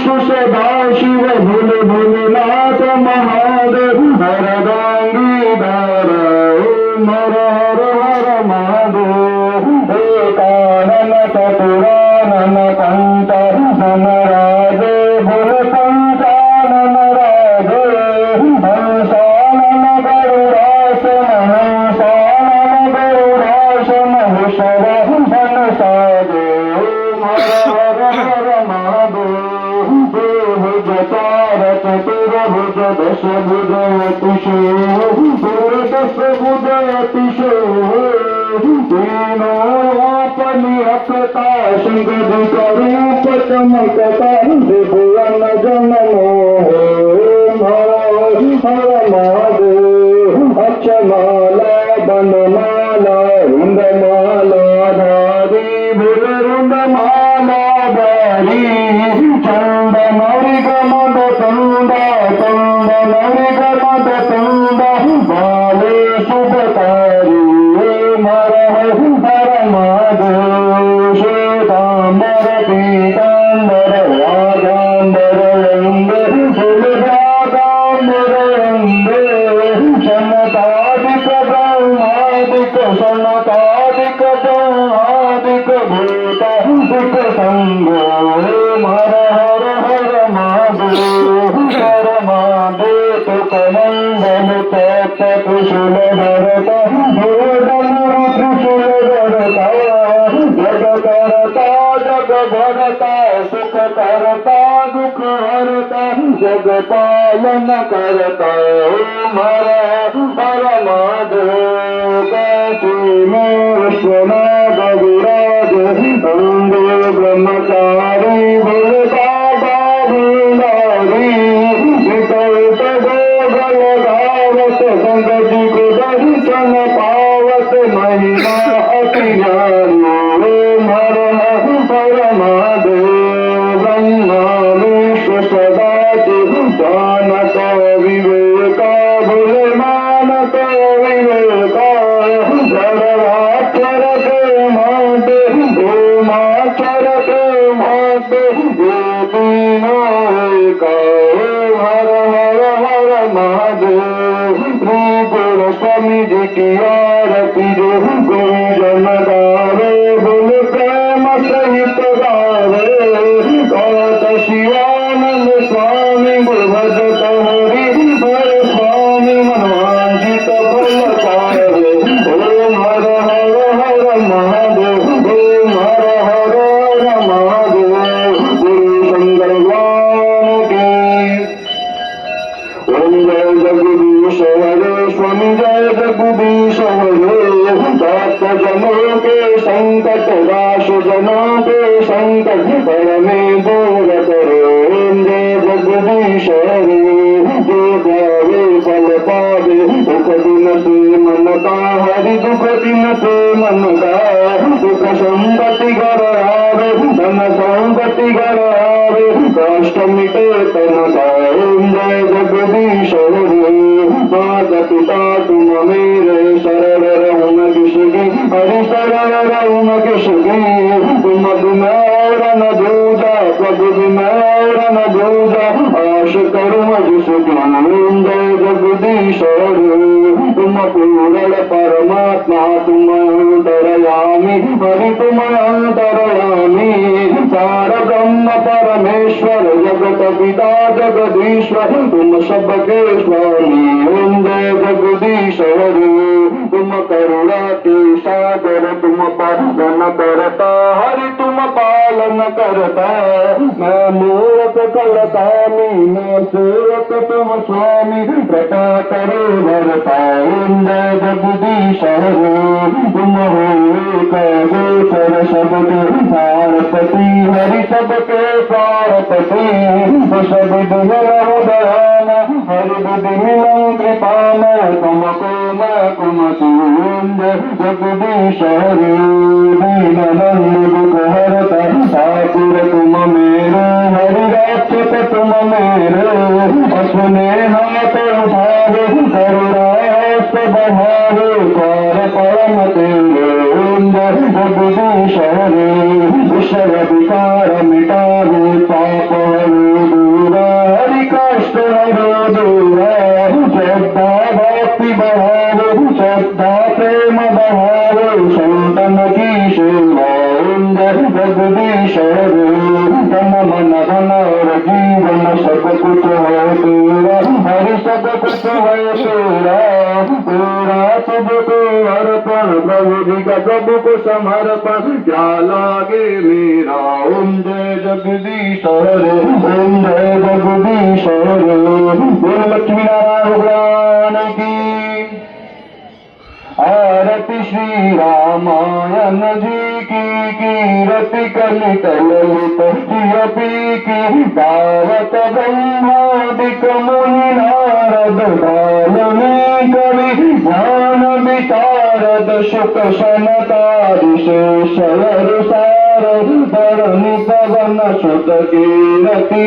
विष्णु सदा शिव भूल भूलनाथ महादेव हरदांगीधार ओम हर हर हर महादेव एकानन चतुरानन पंच नमराजे भूल पंचानन राजे हंसानन गरुडासन हंसानन गरुडासन हुषव हंसादे हर हर महादेव भुज चार चतुर्भुज दशभुज अतिशो दशभुज अतिशो तीनों अपनी अकता शंकर रूप चमकता भुवन जनमो हर महादेव अक्षमाला बनमाला रुंदमाला धारी भुल रुंदमाला धारी चंदनरि गमद चंद चंदनरि गमद चंद बाले शुभकारी हर हर महादेव श्वेतांबर पीतांबर राजांबर रंग फुलजातांबर रंग शनकादिक ब्रह्मादिक शनकादिक ब्रह्मादिक भूतादिक संग हर हर हर महादेव हर महादेव कमंडल तप्त त्रिशूल धरता त्रिशूल धरता जग करता जग भरता सुख करता दुख हरता जग पालन करता ओम हर हर महादेव काशी में विश्वनाथ विराज अंगे ब्रह्मचारी भूलता भूलारी विकल्प गोगल गावत संगति को दर्शन पावत महिमा अति जानी ओम हर हर महादेव ब्रह्मा विष्णु सदा जानत विवेका भूल मानत विवेका जड़वाक्षर के माते गोमाक्षर के माते ये तीनों एका हर हर हर महादेव श्री स्वामी जी की आरती जो गुरुजन गावे भूल प्रेम सहित गावे गौत शिवानंद स्वामी गुरुभज हरि हर स्वामी मनवांचित फल पावे ओम हर हर हर महादेव ओम हर हर हर महादेव गुरु शंकर भगवान की ओम जय जगदीश हरे स्वामी जय जगदीश हरे भक्त जनों के संकट राश जनों के संकट परमे दूर करो ओम जय जगदीश हरे जो गावे फल पावे दुख दिन से मन का हरि दुख दिन से मन का सुख संपत्ति घर आवे धन संपत्ति घर आवे कष्ट मिटे तन का ओम जय जगदीश हरे माता पिता तुम मेरे शरण रहूं मैं किसकी हरि शरण रहूं मैं किसकी तुम बिना और न दूजा प्रभु बिना और न दूजा आश करूं मैं जिसकी ओम जय जगदीश हरे तुम पूर्ण परमात्मा तुम अंतरयामी हरि तुम अंतरयामी सार ब्रह्म परमेश्वर जगत पिता जगदीश्वर तुम सबके स्वामी ओम जय जगदीश हरे तुम करुणा के सागर तुम पालन करता हरि तुम पालन करता मैं मूर्ख करता मैं सेवक तुम स्वामी कृपा करो भरता ओम जय जगदीश हरे तुम हो गोचर सबके पारपति हरि सबके पारपति सब दुर्लभ दयान हरि बुद्धि मिलं कृपान तुमको मैं कुमति ओम जय जगदीश हरे दीनबंधु दुख हरता ठाकुर तुम मेरे हरि रक्षक तुम मेरे अपने हाथ उठावे करुणा हस्त बढ़ावे कर परम तेरे ओम जय जगदीश हरे विषय विकार मिटावे पाप हरे साधन और जीवन सब कुछ है तेरा, हरि सब कुछ है तेरा, तेरा तुझको अर्पण प्रभु जी का प्रभु को समर्पण, क्या लागे मेरा ओम जय जगदीश हरे, ओम जय जगदीश हरे। बोल लक्ष्मी नारायण भगवान की। आरती श्री रामायण जी की, कीरति कलित ललित श्री की, दावत ब्रह्मादिक मुनि नारद बालमी कवि, ज्ञान विशारद शुक सनकादि शेष धरणी पवन सुत कीरति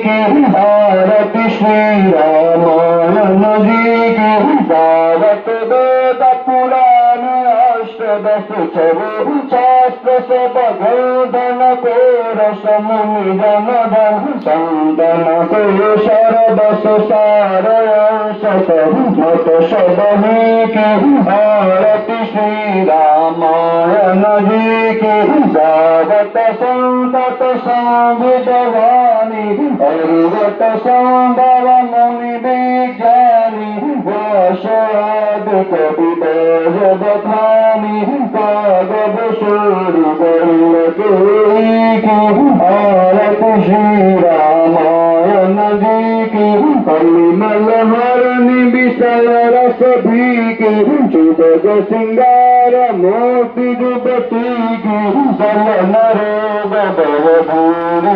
की, आरती श्री रामायण जी की, दावत वेद पुराण अष्टदश छवि शास्त्र सब गोधन को रस मुनि जन धन, संतन को शरदस सार मत सब की, आरती श्री रामायण जी की, गावत संतत संविदवाणी, अर्वत संभव मुनि विज्ञानी, व्यासाद कवि बखानी, कागद सूर्य गरुड़ की, आरती श्री रामायण जी की, कलिमल हरनि विषय रस भी की, सुभग सिंगार मोती जुबती की, दलन रोग भवभूरि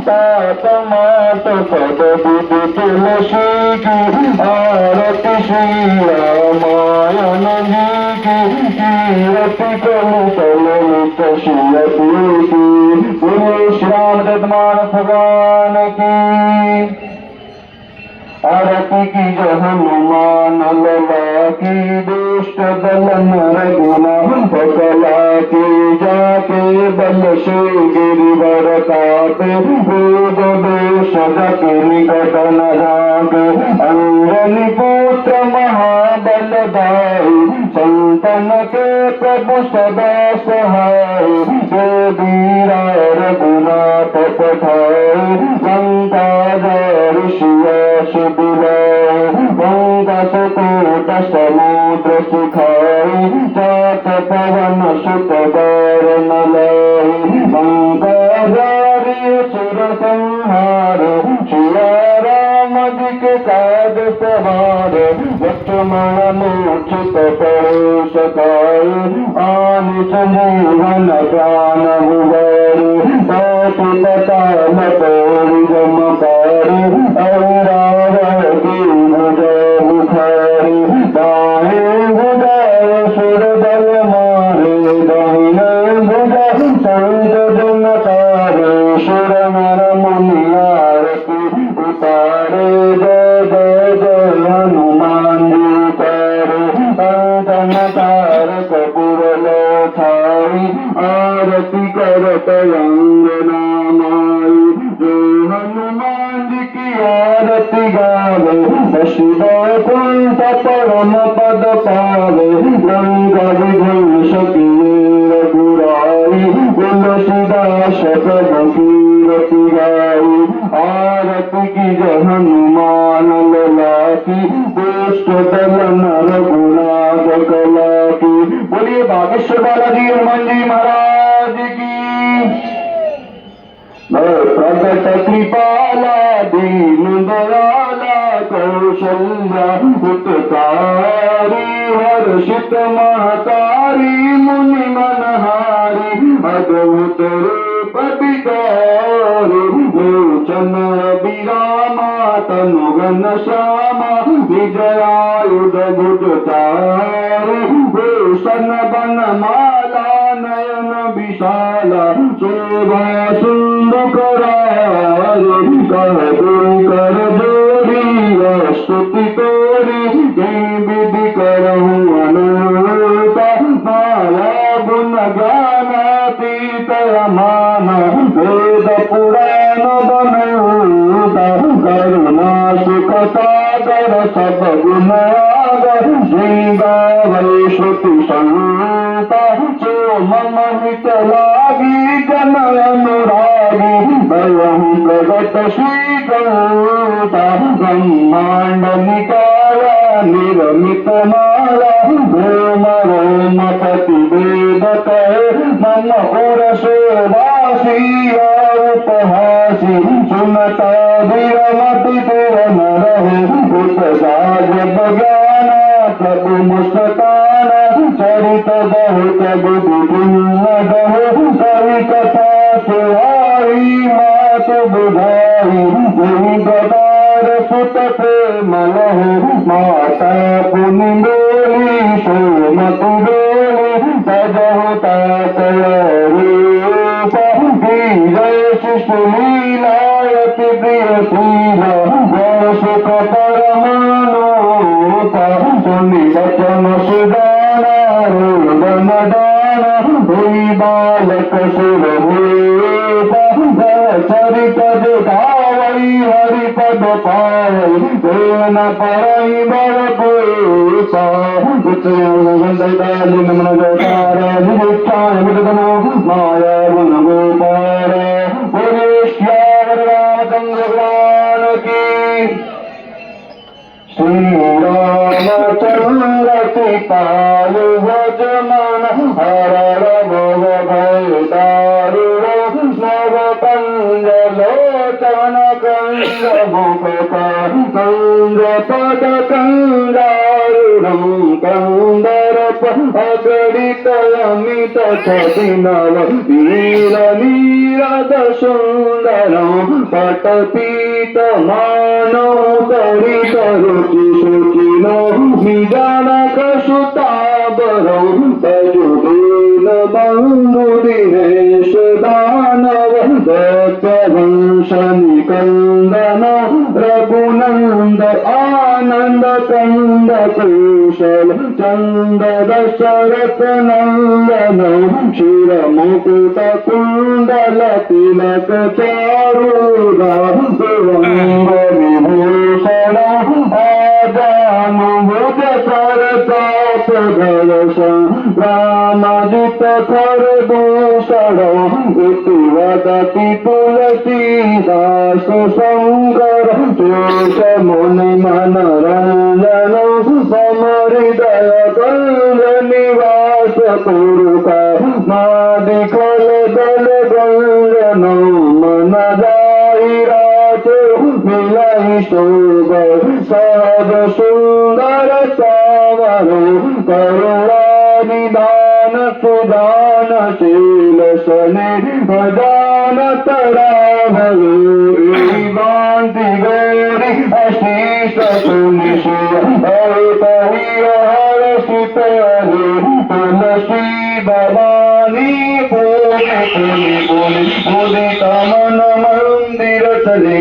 तात मात पद बुद्धि तुलसी की, आरती श्री रामायण जी की, कीरति कलित ललित श्रीयती की। बोलो श्री रामचंद्र भगवान की। आरती की जो हनुमान लला की, दुष्ट दलन रघुना पकला की, जाके बल से गिरिवर काटे, रोज दोष जग निकट न जाके, अंजनी पुत्र महाबल दाई, संतन के प्रभु सदा सहाय, वीरा रघुनाथ पठाए, लंका ऋषियास कोट समुद्र सुखाई, चात पवन सुत दारुण लाई, सुर संहार, सिया राम जी के काज सवार, लक्ष्मण मूर्छित परो सकाय, आनि संजीवन प्राण उबारे, पताल तोरि जमकारी, दाएं भुजाए सुर बल मारे, दाहिने भुजा संत जन तारे, सुर नर मुनि आरती उतारे, जय जय जय हनुमान जी तारे, अंजन तारक पुर लोथाई, आरती करत अंगना माई, जो हनुमान जी की आरती गावे, वैकुंठ परम पद पावे, गंगा विध्वंस की रघुराई, तुलसीदास प्रभु कीरति गाई, आरती की जय हनुमान लला की, दुष्ट दलन रघुनाथ कला की। बोलिए बागेश्वर बालाजी हनुमान जी महाराज की। प्रगट कृपाला दीन दयाला, कौशल्या हितकारी, हर्षित महतारी, मुनि मनहारी, अद्भुत रूप विकारी, लोचन विरामा तनु घन श्यामा, विजयायुध भुजधारी, भूषण बन माला नयन विशाला, शोभा सुंदरारी, कर जोड़ी स्तुति तोरी, विधि करहु अनंता, माया गुण ज्ञानातीत माना, वेद पुराण बनूता, करुणा सुख सागर सब गुण आगर, श्री गावै श्रुति संता, सो मम हित लागी जन अनुरागी, तशी कळता ब्रह्मांड निकाला निर्मित माला रोम रोम प्रतिवेद कहे मन उरसोवासी उपहासी सुनता विरमति पूर्ण रहे उपजाज बज्ञाना प्रभु मुस्काना चरित बहुत बुद्धिपूर्ण गहो कवि कथा सुहाई मात बुधाई गुरु गदार सुत प्रेम लहु माता पुनि बोली सोमत बोली सजहु रूप जय शिशु लीलायति प्रिय शीला सुख परमानोपा सुनि वचन सुदाना रोदन दाना हुई बालक सुर चरित दिखावई हरिपद पावई तेन परई बल पुरुषा नमन जकार निरीक्षानो माया गुण गोपार रामचंद्र भगवान की श्री रामचंद्र सीतायु भजमान हर भव भय दारु नव कंज लोचन कंज मुख कंज पद कंजारुणं कंदरप अगणित अमित छदिनव नील नीरद सुंदरं पटपीत मानव दरित रुचि सुखिनो निजानक सुताबरौ तजुदीन बंधु दिनेश दानव दत्तवंश निकंदन रघुनंद आनंद कंद कुशल चंद दशरथ नंदन शिर मुकुट कुंडल तिलक चारुदा सुरंग विभूषण आजानुभुज सरताप घरस रामजित कर दूषण इति वदति तुलसीदास शंकर शेष मुनि मनरंजन समहृदय गंज निवास कुरुका नादिखल दल गंजन मन जाहिरात मिलाई शोभ सहज सुंदर सावर करुणा निदान सुदान शील शनि भजान तराभ बांधि गौरी अशीष सुनिशिव हर्षित तुलसी भवानी उदित मन मंदिर चले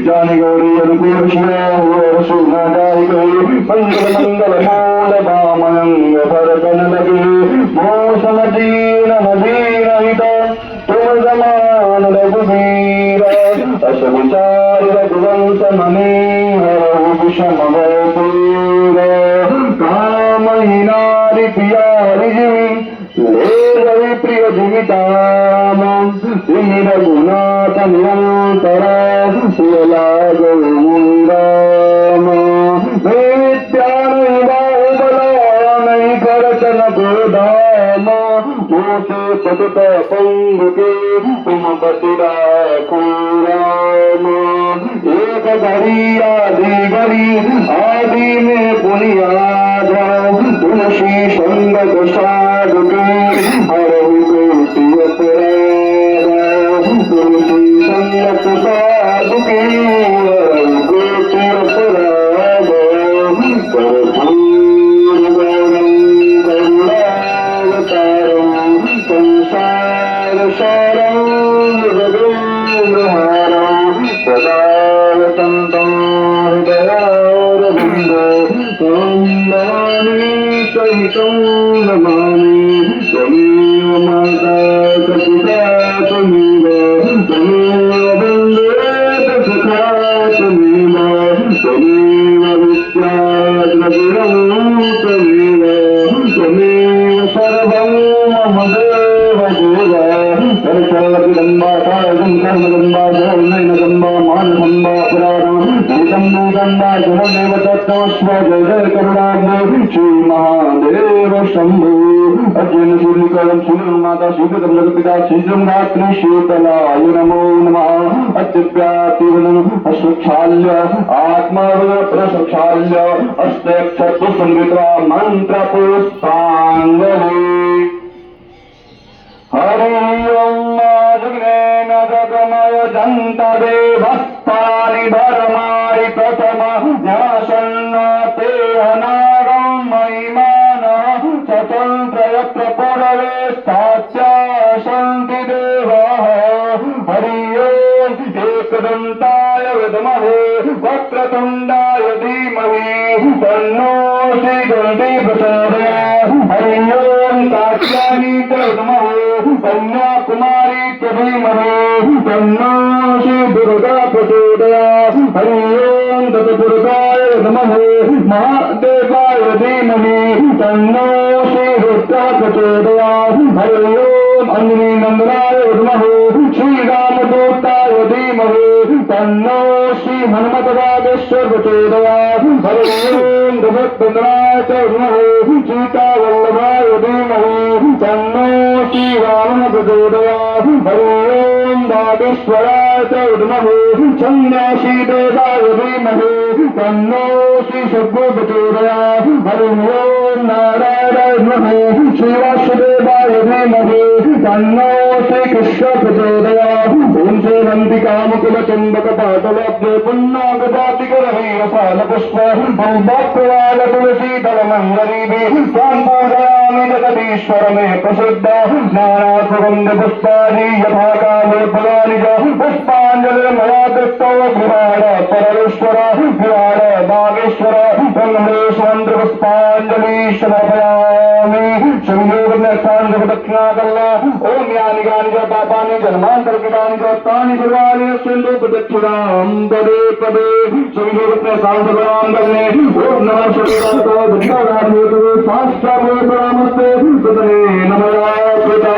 जानी गौरी अनुकूल शिव सुन जाय गई मंगल मंगल मूल वामंग भरतन लगे मोसम दीन मदीन हित तुम जमान रघुवीर अस विचार रघुवंश मने हरहु विषम भयपूर कामहि नारि प्यारि जिमि ले रवि प्रिय जिमिताम श्री रघुनाथ निरंतर शिव लागो मुंदाम विद्यान बाहुबला नहीं करचन गोदाम मोसे पतित पंगुके तुम बसिरा राम एक घड़ी आदि में बुनियाद तुलसी संगत साधुके हरहु कोटि अपराध तुलसी संगत साधुके हरहु कोटि अपराध कर्पूर गौरं करुणावतारं संसार सारं जगन्मोहनं सदा वसन्तं हृदयारविन्दे नमामि सहितं नमामि त्वमेव माता च पिता त्वमेव वन्दे सखा त्वमेव विद्याद्रविणं त्वमेव सर्वं मम देव देव कर्मगम्बा गुरुदेव तत्व जय जय करुणाब्धे श्री महादेव शंभो अर्जुन सूर्यकलम सूर्य माता सूर्य पिता शीघ्रं रात्रि शीतलाय नमो नमः अत्यव्याप्तिवनं अस्वक्षाल्य आत्मावय प्रसक्षाल्य अष्टक्षपुष्पमित्रा मंत्र पुष्पांजलि हरि ओम जगनेन जगमय जन्ता देवस्थानि धर्माणि प्रथम न्यासन्नते अनागं महिमानः स्वतन्त्र यत्र पुरवे स्थाच्या सन्ति देवाः हरि ओम एकदन्ताय विद्महे वक्रतुण्डाय धीमहि तन्नो श्रीगणेशः प्रचोदयात् हरि ओम कात्यायनी च विद्महे कन्याकुमारी च धीमहि तन्नो श्रीदुर्गा प्रचोदयात् हरि ओम तत्पुरुषाय नमः महादेवाय धीमहि तन्नो श्रीरुद्रः प्रचोदयात् हरि ओम अंजनी नंदनाय नमः श्रीरामदूताय धीमहि तन्नो श्री हनुमतराजेश्वर प्रचोदयात् हरि ओम जगद्वंदनाय च नमः सीतावल्लभाय धीमहि तन्नो श्रीरामः प्रचोदयात् हरि ओम नागेश्वराय च नमः सन्यासी देवाय धीमहि तन्नो श्री सद्गुरु प्रचोदयात् हरि ओम नारायणाय नमः श्रीवासुदेवाय धीमहि तन्नो श्री कृष्ण प्रचोदयात् ओम श्री नंदिकामुकुल चंदक पाटलाब्धे पुन्नागजातिकरवीरसाल पुष्प भक्तवाल तुलसी दल मंगलीभि त्वां पूजयामि जगदीश्वर मे प्रसिद्ध नाना सुगंध पुष्पाणि यथा काले फलानि च पुष्पाञ्जलि मया कृतो विराड परमेश्वर विराड नागेश्वर ब्रह्मेश्वर पुष्पाञ्जलि समर्पयामि संयोगस्थान प्रदक्षिणाकल्ला ओम यानि यानि च पापानि जन्मान्तरकृतानि च तानि सर्वाणि सिन्धु प्रदक्षिणां पदे पदे संयोगस्थान प्रदानकल्ले ओम नमः शिवाय धन्यवाद शास्त्रामृत नमस्ते तदने नमः पिता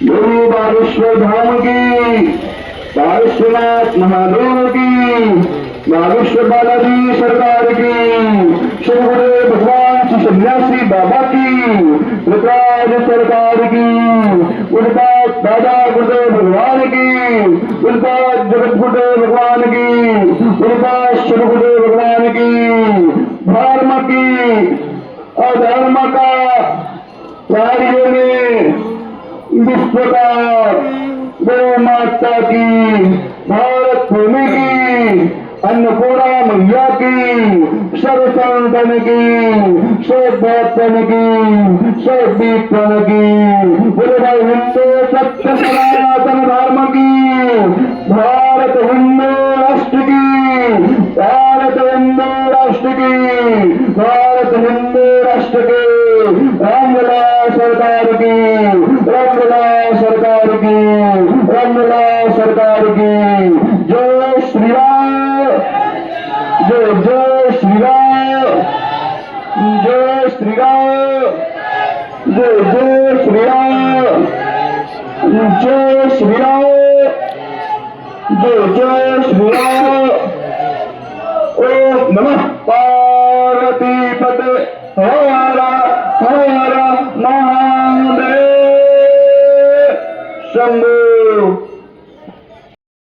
गुरु बागेश्वर धाम की बागेश्वरनाथ महादेव की बागेश्वर बालाजी सरकार की श्री गुरुदेव भगवान श्री सन्यासी बाबा की गुरुराज सरकार की गुरुदास दादा गुरुदेव भगवान की गुरुदास जगत गुरुदेव भगवान की गुरुदास श्री गुरुदेव भगवान की धर्म की अधर्म का कार्य में विश्व का गौ माता की भारत भूमि की अन्नपूर्णा मैया की सर्व संतन की सब भक्तन की सब दीपन की बोले हिंदू सत्य सनातन धर्म की भारत हिंदू राष्ट्र की भारत हिंदू राष्ट्र की भारत हिंदू राष्ट्र की रामला सरकार की रामला सरकार की रामला सरकार की जय श्री राम जय जय श्री राम जय श्री राम जय जय श्री राम जय श्री राम जय जय श्री राम ओम नमः पार्वती पते हर हर महादेव शंभो